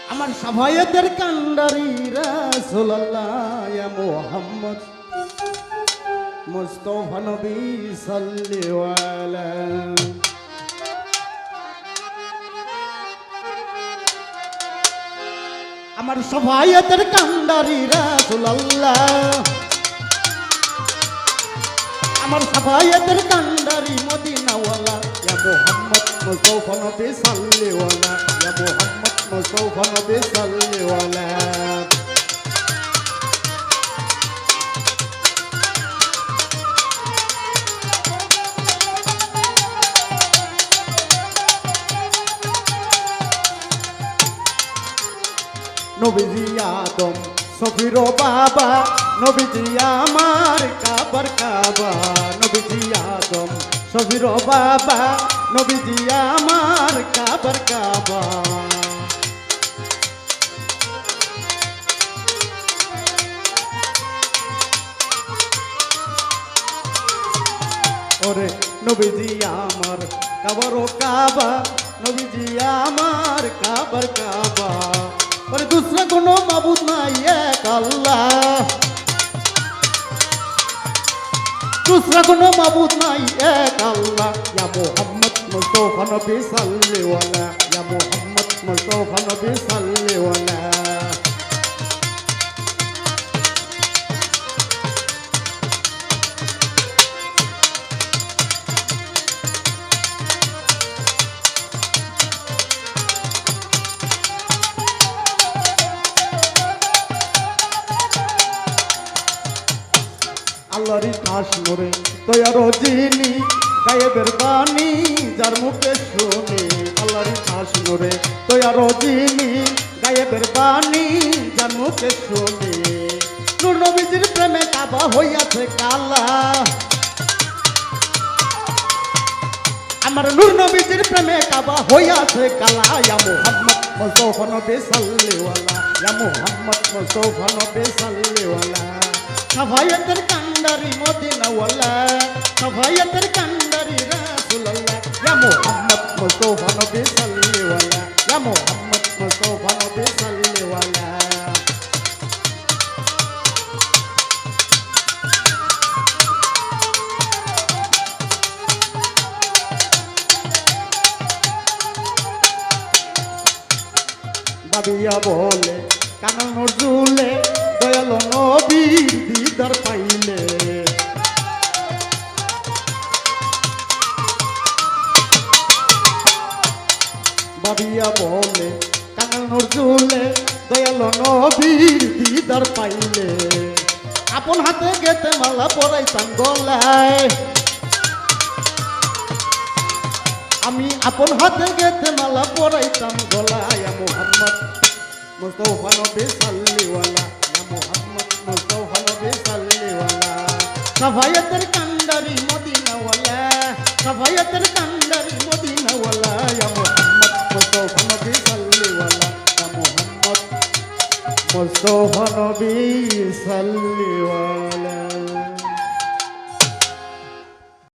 আমার সাফায়েতের কান্ডারি রাসূলুল্লাহ ইয়া মুহাম্মদ মুস্তাফা নবী সাল্লাল্লাহু আলাইহি আমার সাফায়েতের কান্ডারি রাসূলুল্লাহ আমার সাফায়েতের কান্ডারি মদিনাওয়ালা ইয়া মুহাম্মদ মুস্তাফা নবী সাল্লাল্লাহু আলাইহি ইয়া মুহাম্মদ মুস্তাফা নবী সাল্লাল্লাহু আলাইহি নবীজি আদম সফির বাবা নবীজি আমার কাবার কাবা নবীজি আদম সফির বাবা নবীজি আমার কাবার কাবা ওরে নবীজি আমার কাবার কাবা নবীজি আমার কাবার কাবা और दूसरा कोनो माबूद नहीं एक अल्लाह दूसरा कोनो माबूद नहीं एक अल्लाह या मोहम्मद मुस्तफा नबी सल्लल्लाहु अलैहि या मोहम्मद मुस्तफा नबी सल्लल्लाहु अलैहि আল্লাহরি খাস মোরে তৈয়ার জিনি গায়েবের বাণী যার মুখে শুনি আল্লাহরি খাস মোরে তৈয়ার জিনি গায়েবের বাণী যার মুখে শুনি নূর নবীজির প্রেমে কাবা হইয়াছে কালা আমার নূর নবীজির প্রেমে কাবা হইয়াছে কালা ইয়া মুহাম্মদ মুস্তাফা নবী সাল্লাল্লাহু আলাইহি ইয়া মুহাম্মদ মুস্তাফা নবী সাল্লাল্লাহু আলাইহি সাফায়েতের কান্ডারি মদিনাওয়ালা সাফায়েতের কান্ডারি রাসূলুল্লাহ ইয়া মুহাম্মদ মুস্তাফা নবী সাল্লাল্লাহু আলাইহি ইয়া মুহাম্মদ মুস্তাফা নবী সাল্লাল্লাহু আলাইহি বাবিয়া বলে কানা নজরুলে দয়াল নবীর দিদার পাইলে বাবিয়া বলে কানা নজরুলে দয়াল নবীর দিদার পাইলে আপন হাতে গেতে মালা পরাইতাম গলায় আমি আপন হাতে গেতে মালা পরাইতাম গলায় মুহাম্মদ মুস্তাফা নবী সাল্লাল্লাহু আলাইহি ইয়া মুহাম্মদ মুস্তাফা নবী সাল্লাল্লাহু আলাইহি সাফায়েতের কান্ডারি মদিনাওয়ালা সাফায়েতের কান্ডারি মদিনাওয়ালা ইয়া মুহাম্মদ মুস্তাফা নবী সাল্লাল্লাহু আলাইহি ইয়া মুহাম্মদ মুস্তাফা নবী সাল্লাল্লাহু আলাইহি